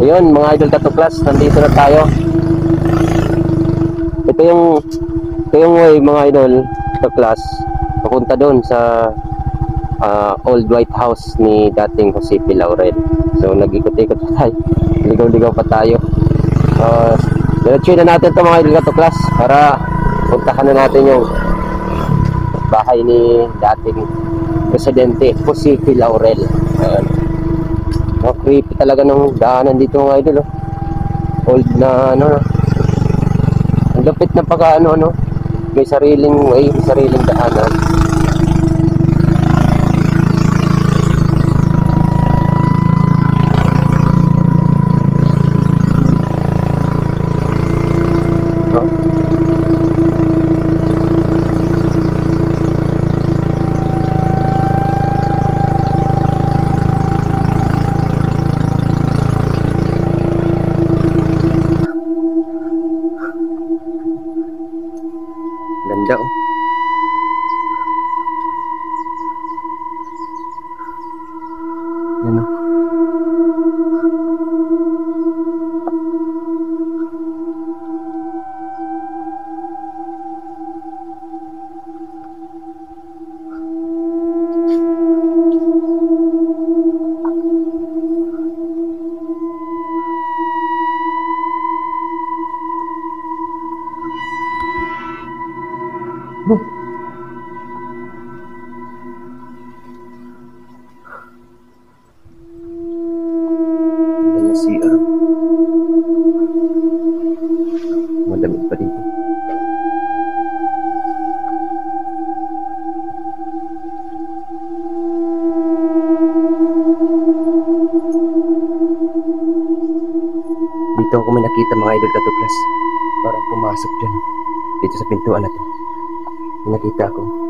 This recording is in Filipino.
Ayun mga idol katuklas, nandito na tayo. Ito yung way mga idol katuklas, papunta doon sa old White House ni dating Jose P. Laurel. So nag-ikot-ikot pa tayo, ligaw-ligaw pa tayo. Diretsuin na natin ito mga idol katuklas para puntahan na natin yung bahay ni dating presidente Jose P. Laurel. Creepy talaga ng daanan dito mga idol. Old na ano, ang lapit na pagka ano, may sariling way, may sariling daanan. Ganda oh. Yan oh. CR. Madamit pa dito. Dito ako may nakita mga idol katuklas. Parang pumasok dyan. Dito sa pintuan na to. May nakita ako.